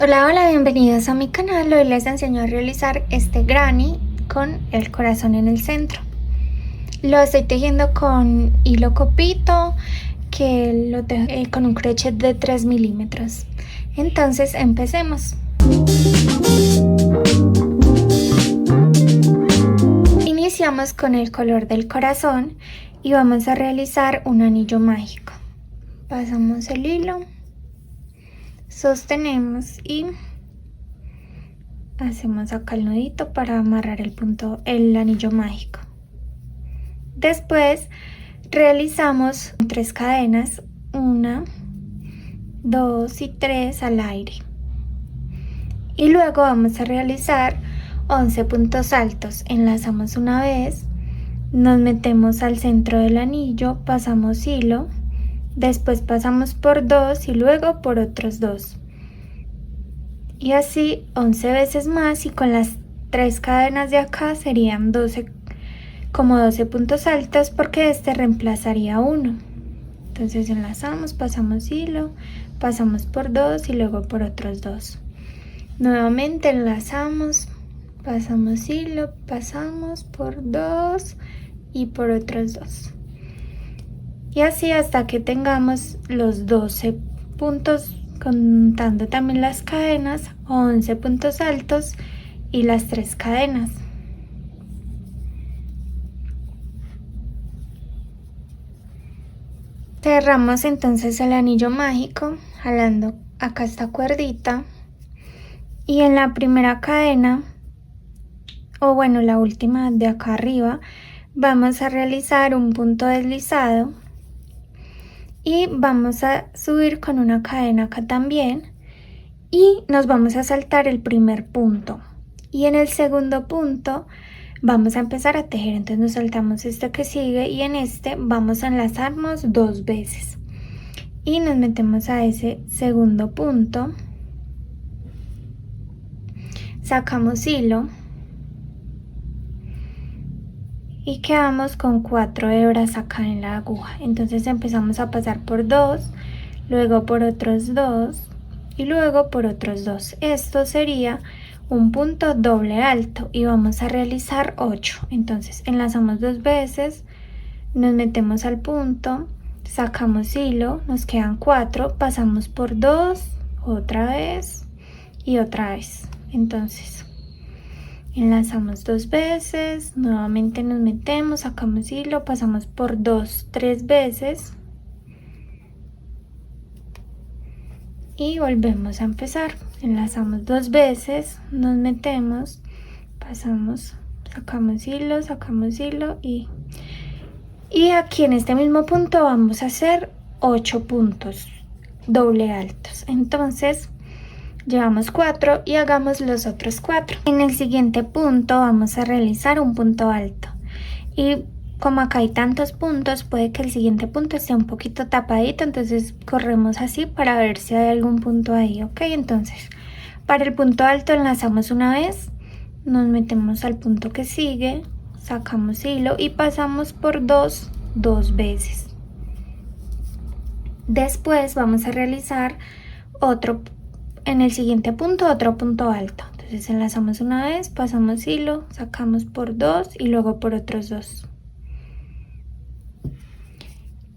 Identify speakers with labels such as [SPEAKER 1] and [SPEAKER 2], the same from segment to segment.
[SPEAKER 1] Hola, hola, bienvenidos a mi canal. Hoy les enseño a realizar este granny con el corazón en el centro. Lo estoy tejiendo con hilo copito, que lo tejo con un crochet de 3 milímetros. Entonces empecemos. Iniciamos con el color del corazón y vamos a realizar un anillo mágico. Pasamos el hilo, sostenemos y hacemos acá el nudito para amarrar el anillo mágico. Después realizamos 3 cadenas, 1, 2 y 3 al aire. Y luego vamos a realizar 11 puntos altos. Enlazamos una vez, nos metemos al centro del anillo, pasamos hilo, después pasamos por 2 y luego por otros 2. Y así 11 veces más, y con las 3 cadenas de acá serían 12 puntos altos, porque este reemplazaría uno. Entonces enlazamos, pasamos hilo, pasamos por 2 y luego por otros 2. Nuevamente enlazamos, pasamos hilo, pasamos por 2 y por otros 2. Y así hasta que tengamos los 12 puntos, contando también las cadenas, 11 puntos altos y las 3 cadenas. Cerramos entonces el anillo mágico jalando acá esta cuerdita, y en la primera cadena, o bueno, la última de acá arriba, vamos a realizar un punto deslizado y vamos a subir con una cadena acá también, y nos vamos a saltar el primer punto, y en el segundo punto vamos a empezar a tejer. Entonces nos saltamos este que sigue y en este vamos a enlazarnos 2 veces y nos metemos a ese segundo punto, sacamos hilo y quedamos con 4 hebras acá en la aguja. Entonces empezamos a pasar por 2, luego por otros 2 y luego por otros 2. Esto sería un punto doble alto y vamos a realizar 8. Entonces enlazamos 2 veces, nos metemos al punto, sacamos hilo, nos quedan 4, pasamos por 2, otra vez y otra vez. Entonces enlazamos 2 veces, nuevamente nos metemos, sacamos hilo, pasamos por 2, 3 veces y volvemos a empezar. Enlazamos 2 veces, nos metemos, pasamos, sacamos hilo y aquí en este mismo punto vamos a hacer 8 puntos doble altos. Entonces llevamos 4 y hagamos los otros 4. En el siguiente punto vamos a realizar un punto alto, y como acá hay tantos puntos, puede que el siguiente punto esté un poquito tapadito, entonces corremos así para ver si hay algún punto ahí. Ok, entonces para el punto alto enlazamos una vez, nos metemos al punto que sigue, sacamos hilo y pasamos por 2 veces. Después vamos a realizar otro, en el siguiente punto, otro punto alto. Entonces enlazamos una vez, pasamos hilo, sacamos por 2 y luego por otros 2.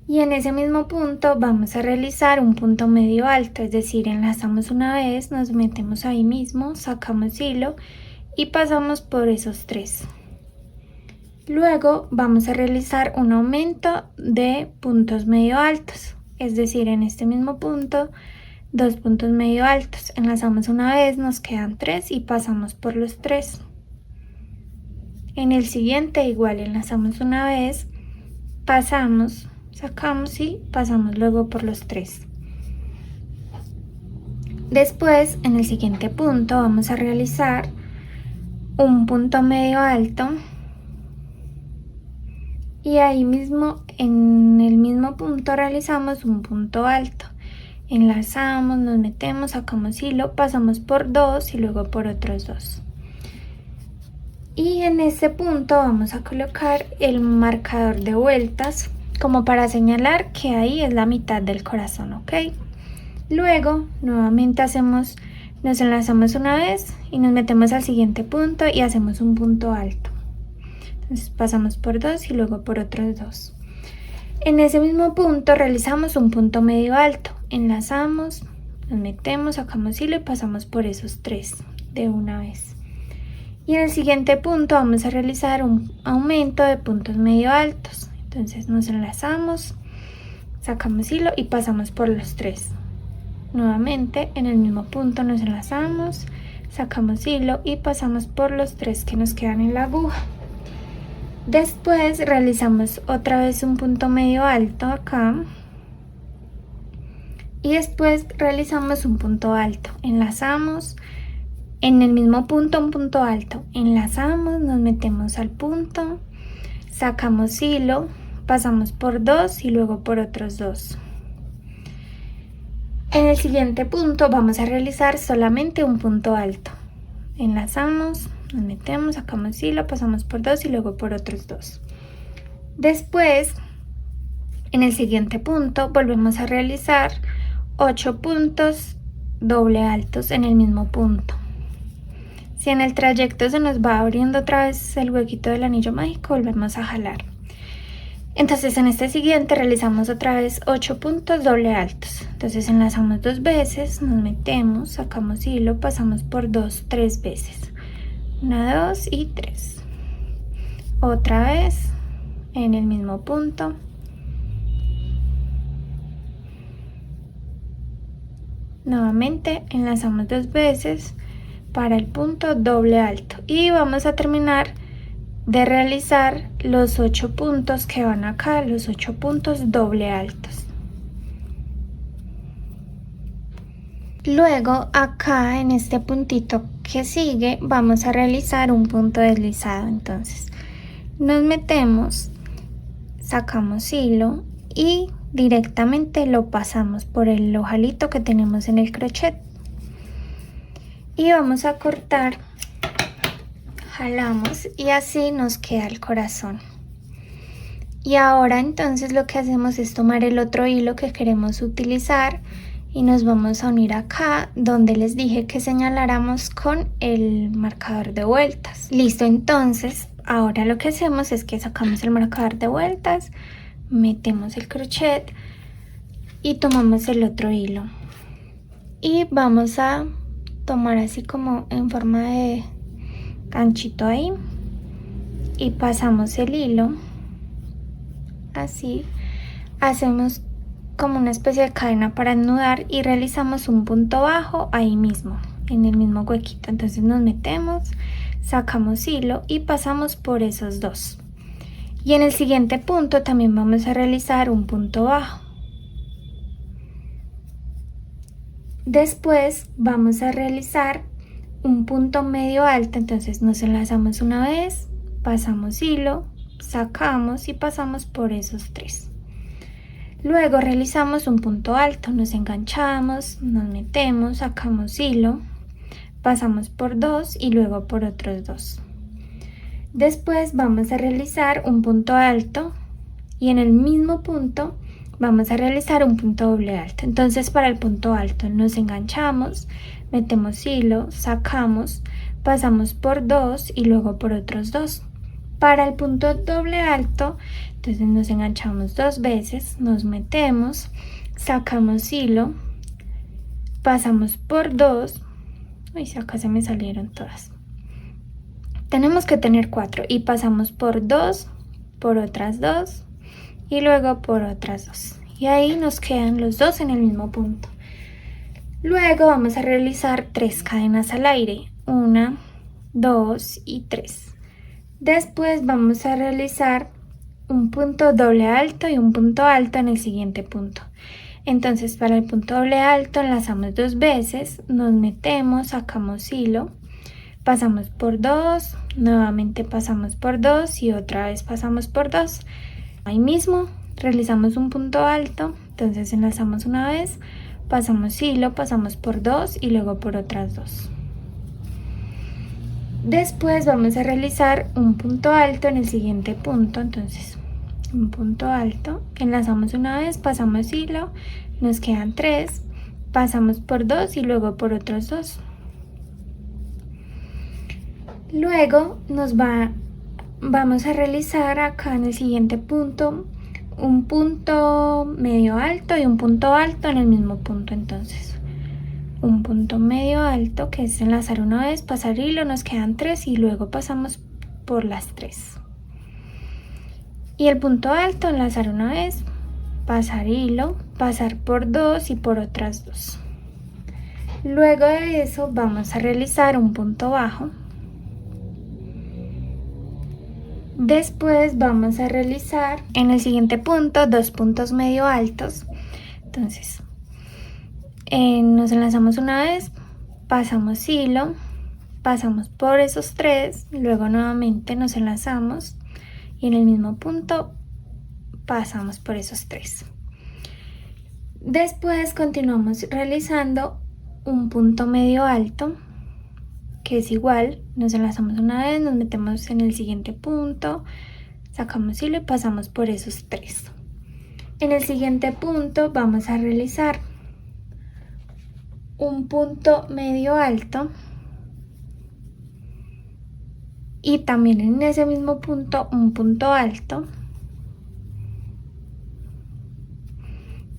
[SPEAKER 1] Y en ese mismo punto vamos a realizar un punto medio alto, es decir, enlazamos una vez, nos metemos ahí mismo, sacamos hilo y pasamos por esos 3. Luego vamos a realizar un aumento de puntos medio altos, es decir, en este mismo punto 2 puntos medio altos, enlazamos una vez, nos quedan 3 y pasamos por los 3. En el siguiente igual enlazamos una vez, pasamos, sacamos y pasamos luego por los 3. Después en el siguiente punto vamos a realizar un punto medio alto, y ahí mismo en el mismo punto realizamos un punto alto. Enlazamos, nos metemos, sacamos hilo, pasamos por 2 y luego por otros 2. Y en este punto vamos a colocar el marcador de vueltas como para señalar que ahí es la mitad del corazón. Ok, luego nuevamente hacemos Nos enlazamos una vez y nos metemos al siguiente punto y hacemos un punto alto. Entonces pasamos por 2 y luego por otros 2. En ese mismo punto realizamos un punto medio alto, enlazamos, nos metemos, sacamos hilo y pasamos por esos 3 de una vez. Y en el siguiente punto vamos a realizar un aumento de puntos medio altos. Entonces nos enlazamos, sacamos hilo y pasamos por los 3. Nuevamente en el mismo punto nos enlazamos, sacamos hilo y pasamos por los 3 que nos quedan en la aguja. Después realizamos otra vez un punto medio alto acá y después realizamos un punto alto, enlazamos en el mismo punto un punto alto, enlazamos, nos metemos al punto, sacamos hilo, pasamos por 2 y luego por otros 2. En el siguiente punto vamos a realizar solamente un punto alto, enlazamos, nos metemos, sacamos hilo, pasamos por 2 y luego por otros 2. Después, en el siguiente punto, volvemos a realizar 8 puntos doble altos en el mismo punto. Si en el trayecto se nos va abriendo otra vez el huequito del anillo mágico, volvemos a jalar. Entonces en este siguiente realizamos otra vez 8 puntos doble altos. Entonces enlazamos 2 veces, nos metemos, sacamos hilo, pasamos por 2, 3 veces. 1, 2 y 3. Otra vez en el mismo punto. Nuevamente enlazamos 2 veces para el punto doble alto y vamos a terminar de realizar los 8 puntos que van acá, los 8 puntos doble altos. Luego acá en este puntito que sigue vamos a realizar un punto deslizado. Entonces nos metemos, sacamos hilo y directamente lo pasamos por el ojalito que tenemos en el crochet y vamos a cortar, jalamos y así nos queda el corazón. Y ahora entonces lo que hacemos es tomar el otro hilo que queremos utilizar y nos vamos a unir acá donde les dije que señaláramos con el marcador de vueltas. Listo, entonces ahora lo que hacemos es que sacamos el marcador de vueltas, metemos el crochet y tomamos el otro hilo y vamos a tomar así como en forma de ganchito ahí y pasamos el hilo así, hacemos como una especie de cadena para anudar y realizamos un punto bajo ahí mismo en el mismo huequito. Entonces nos metemos, sacamos hilo y pasamos por esos 2 y en el siguiente punto también vamos a realizar un punto bajo. Después vamos a realizar un punto medio alto, entonces nos enlazamos una vez, pasamos hilo, sacamos y pasamos por esos 3. Luego realizamos un punto alto, nos enganchamos, nos metemos, sacamos hilo, pasamos por 2 y luego por otros 2. Después vamos a realizar un punto alto y en el mismo punto vamos a realizar un punto doble alto. Entonces para el punto alto nos enganchamos, metemos hilo, sacamos, pasamos por 2 y luego por otros 2. Para el punto doble alto, entonces nos enganchamos 2 veces, nos metemos, sacamos hilo, pasamos por 2, uy, acá se me salieron todas. Tenemos que tener 4 y pasamos por 2, por otras 2 y luego por otras 2. Y ahí nos quedan los 2 en el mismo punto. Luego vamos a realizar 3 cadenas al aire, 1, 2 y 3. Después vamos a realizar un punto doble alto y un punto alto en el siguiente punto. Entonces para el punto doble alto enlazamos 2 veces, nos metemos, sacamos hilo, pasamos por 2, nuevamente pasamos por 2 y otra vez pasamos por 2. Ahí mismo realizamos un punto alto, entonces enlazamos una vez, pasamos hilo, pasamos por 2 y luego por otras 2. Después vamos a realizar un punto alto en el siguiente punto, entonces un punto alto, enlazamos una vez, pasamos hilo, nos quedan 3, pasamos por 2 y luego por otros 2. Luego vamos a realizar acá en el siguiente punto un punto medio alto y un punto alto en el mismo punto. Entonces un punto medio alto, que es enlazar una vez, pasar hilo, nos quedan 3 y luego pasamos por las 3. Y el punto alto, enlazar una vez, pasar hilo, pasar por 2 y por otras 2. Luego de eso vamos a realizar un punto bajo. Después vamos a realizar en el siguiente punto 2 puntos medio altos. Entonces nos enlazamos una vez, pasamos hilo, pasamos por esos 3, luego nuevamente nos enlazamos y en el mismo punto pasamos por esos 3. Después continuamos realizando un punto medio alto, que es igual, nos enlazamos una vez, nos metemos en el siguiente punto, sacamos hilo y pasamos por esos 3. En el siguiente punto vamos a realizar un punto medio alto y también en ese mismo punto un punto alto.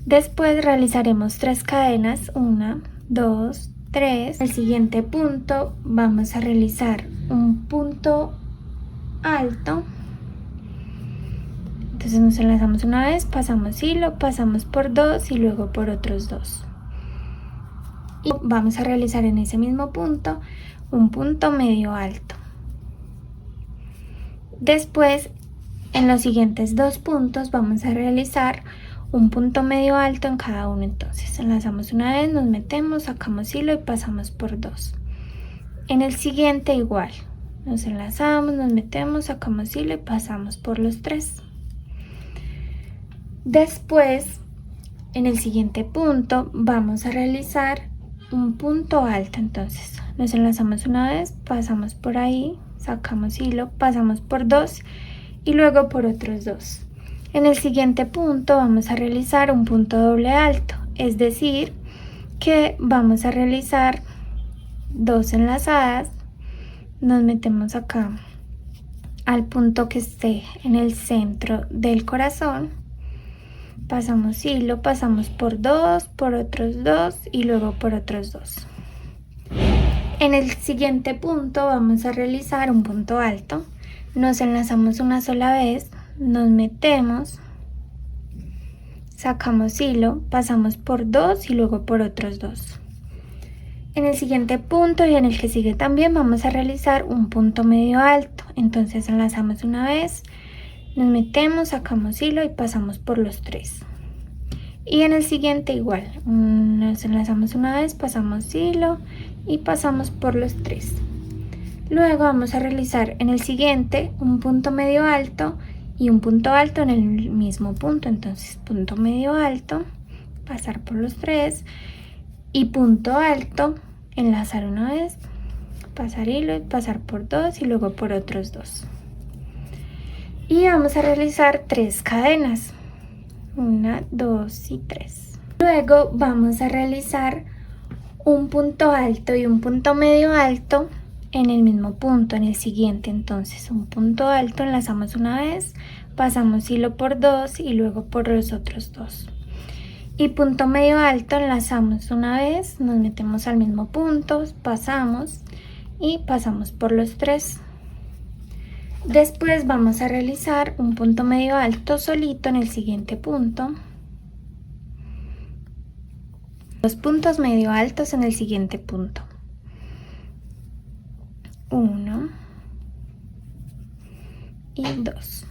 [SPEAKER 1] Después realizaremos 3 cadenas, 1, 2, 3. En el siguiente punto vamos a realizar un punto alto. Entonces nos enlazamos una vez, pasamos hilo, pasamos por 2 y luego por otros 2. Y vamos a realizar en ese mismo punto un punto medio alto. Después, en los siguientes 2 puntos vamos a realizar un punto medio alto en cada uno. Entonces enlazamos una vez, nos metemos, sacamos hilo y pasamos por 2. En el siguiente igual, nos enlazamos, nos metemos, sacamos hilo y pasamos por los 3. Después, en el siguiente punto vamos a realizar un punto alto. Entonces nos enlazamos una vez, pasamos por ahí, sacamos hilo, pasamos por 2 y luego por otros 2. En el siguiente punto vamos a realizar un punto doble alto, es decir, que vamos a realizar 2 enlazadas, nos metemos acá al punto que esté en el centro del corazón, pasamos hilo, pasamos por 2, por otros 2 y luego por otros 2. En el siguiente punto vamos a realizar un punto alto, nos enlazamos una sola vez, nos metemos, sacamos hilo, pasamos por 2 y luego por otros 2. En el siguiente punto y en el que sigue también vamos a realizar un punto medio alto, entonces enlazamos una vez, nos metemos, sacamos hilo y pasamos por los 3. Y en el siguiente igual, nos enlazamos una vez, pasamos hilo y pasamos por los 3. Luego vamos a realizar en el siguiente un punto medio alto y un punto alto en el mismo punto. Entonces punto medio alto, pasar por los 3 y punto alto, enlazar una vez, pasar hilo y pasar por 2 y luego por otros 2. Y vamos a realizar 3 cadenas, 1, 2 y 3. Luego vamos a realizar un punto alto y un punto medio alto en el mismo punto, en el siguiente. Entonces un punto alto, enlazamos una vez, pasamos hilo por 2 y luego por los otros 2. Y punto medio alto, enlazamos una vez, nos metemos al mismo punto, pasamos y pasamos por los 3. Después vamos a realizar un punto medio alto solito en el siguiente punto. 2 puntos medio altos en el siguiente punto. 1 y 2.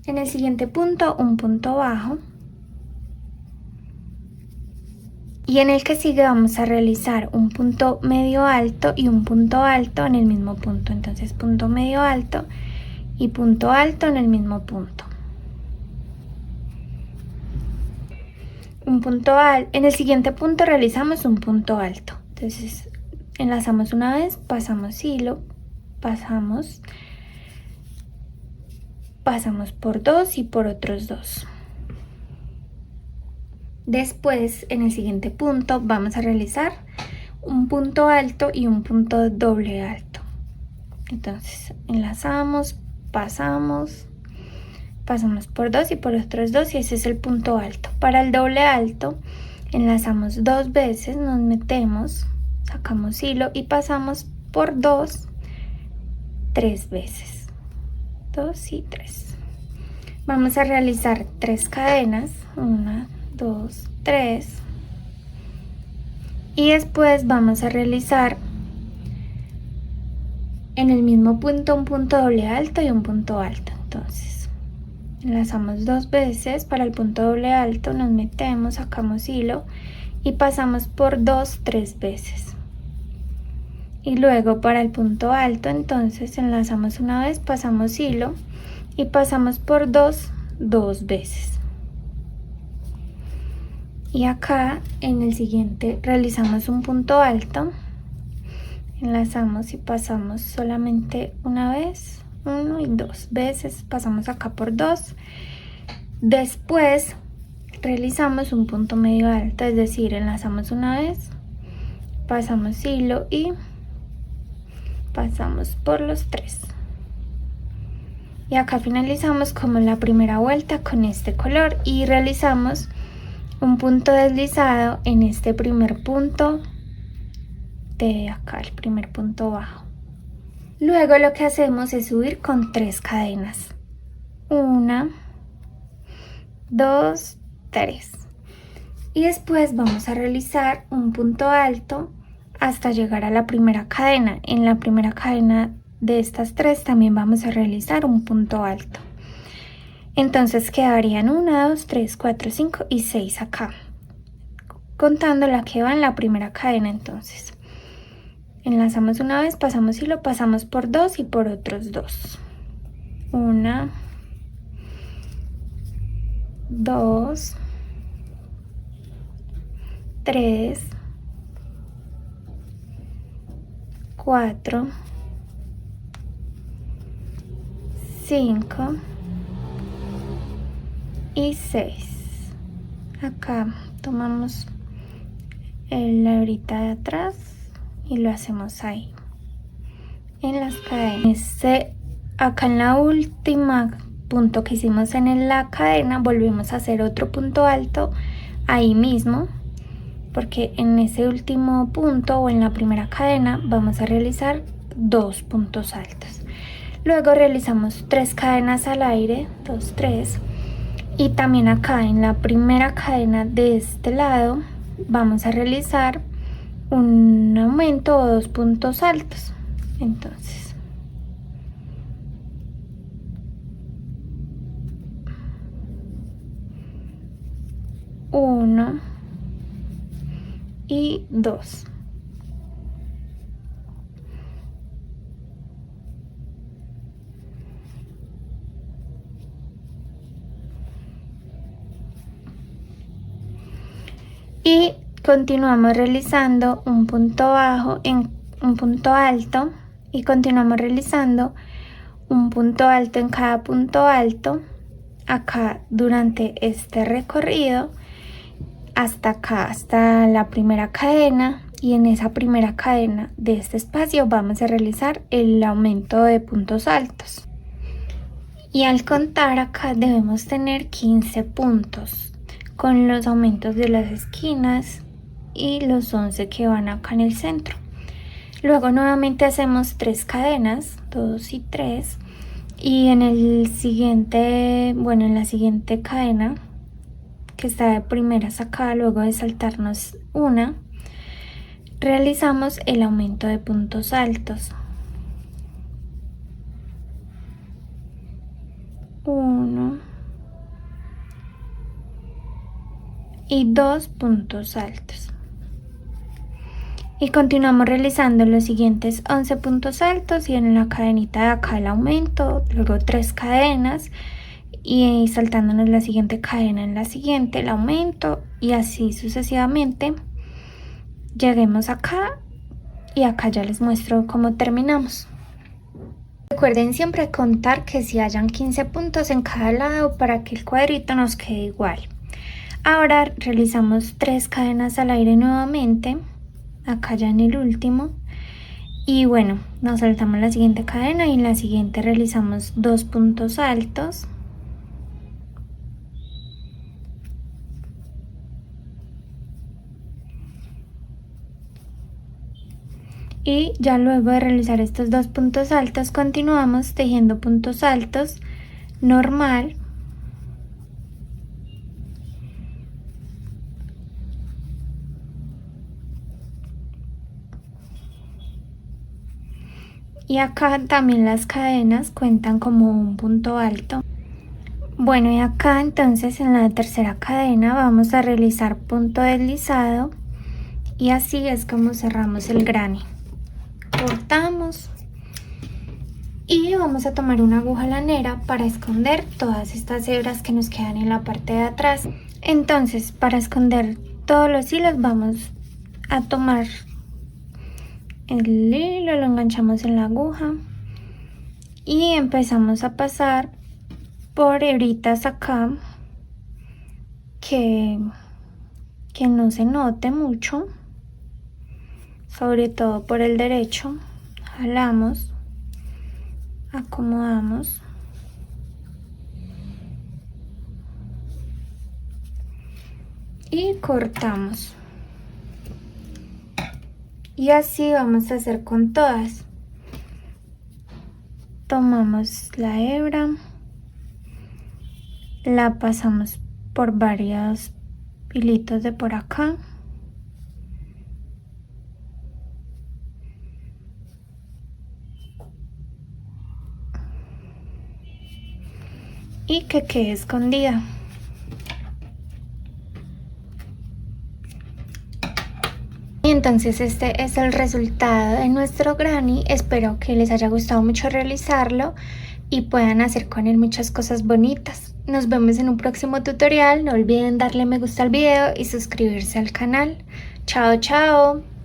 [SPEAKER 1] En el siguiente punto un punto bajo. Y en el que sigue vamos a realizar un punto medio alto y un punto alto en el mismo punto. Entonces punto medio alto y punto alto en el mismo punto. En el siguiente punto realizamos un punto alto. Entonces enlazamos una vez, pasamos hilo, pasamos por 2 y por otros 2. Después, en el siguiente punto, vamos a realizar un punto alto y un punto doble alto. Entonces enlazamos, pasamos por 2 y por otros 2 y ese es el punto alto. Para el doble alto enlazamos 2 veces, nos metemos, sacamos hilo y pasamos por 2 3 veces. 2 y 3. Vamos a realizar 3 cadenas, 1, 2, 3. Y después vamos a realizar en el mismo punto un punto doble alto y un punto alto. Entonces enlazamos 2 veces, para el punto doble alto nos metemos, sacamos hilo y pasamos por 2 3 veces. Y luego para el punto alto entonces enlazamos una vez, pasamos hilo y pasamos por 2 veces. Y acá en el siguiente realizamos un punto alto, enlazamos y pasamos solamente una vez, 1 y 2 veces, pasamos acá por 2. Después realizamos un punto medio alto, es decir, enlazamos una vez, pasamos hilo y pasamos por los 3. Y acá finalizamos como la primera vuelta con este color y realizamos un punto deslizado en este primer punto de acá, el primer punto bajo. Luego lo que hacemos es subir con 3 cadenas, 1, 2, 3, y después vamos a realizar un punto alto hasta llegar a la primera cadena. En la primera cadena de estas 3 también vamos a realizar un punto alto. Entonces quedarían 1, 2, 3, 4, 5 y 6 acá, contando la que va en la primera cadena. Entonces enlazamos una vez, pasamos hilo, pasamos por 2 y por otros 2. 1, 2, 3, 4, 5 y 6. Acá tomamos la hebrita de atrás y lo hacemos ahí en las cadenas. Acá en la última punto que hicimos en la cadena volvemos a hacer otro punto alto ahí mismo, porque en ese último punto o en la primera cadena vamos a realizar 2 puntos altos. Luego realizamos 3 cadenas al aire, 2, 3, y también acá en la primera cadena de este lado vamos a realizar un aumento o 2 puntos altos. Entonces uno y 2. Y continuamos realizando un punto bajo en un punto alto y continuamos realizando un punto alto en cada punto alto acá durante este recorrido hasta acá, hasta la primera cadena, y en esa primera cadena de este espacio vamos a realizar el aumento de puntos altos. Y al contar acá debemos tener 15 puntos con los aumentos de las esquinas y los 11 que van acá en el centro. Luego nuevamente hacemos 3 cadenas, 2 y 3, y en el siguiente, bueno, en la siguiente cadena que está de primeras acá, luego de saltarnos una, realizamos el aumento de puntos altos. 1 y 2 puntos altos. Y continuamos realizando los siguientes 11 puntos altos y en la cadenita de acá el aumento, luego 3 cadenas y saltándonos la siguiente cadena, en la siguiente el aumento, y así sucesivamente lleguemos acá, y acá ya les muestro cómo terminamos. Recuerden siempre contar que si hayan 15 puntos en cada lado para que el cuadrito nos quede igual. Ahora realizamos 3 cadenas al aire nuevamente acá ya en el último. Y bueno, nos saltamos la siguiente cadena y en la siguiente realizamos 2 puntos altos. Y ya luego de realizar estos 2 puntos altos, continuamos tejiendo puntos altos normal. Y acá también las cadenas cuentan como un punto alto. Bueno, y acá entonces en la tercera cadena vamos a realizar punto deslizado y así es como cerramos el granny. Cortamos y vamos a tomar una aguja lanera para esconder todas estas hebras que nos quedan en la parte de atrás. Entonces, para esconder todos los hilos vamos a tomar el hilo, lo enganchamos en la aguja y empezamos a pasar por hebritas acá que no se note mucho, sobre todo por el derecho. Jalamos, acomodamos y cortamos. Y así vamos a hacer con todas. Tomamos la hebra, la pasamos por varios hilitos de por acá. Y que quede escondida. Y entonces este es el resultado de nuestro granny. Espero que les haya gustado mucho realizarlo y puedan hacer con él muchas cosas bonitas. Nos vemos en un próximo tutorial. No olviden darle me gusta al video y suscribirse al canal. Chao, chao.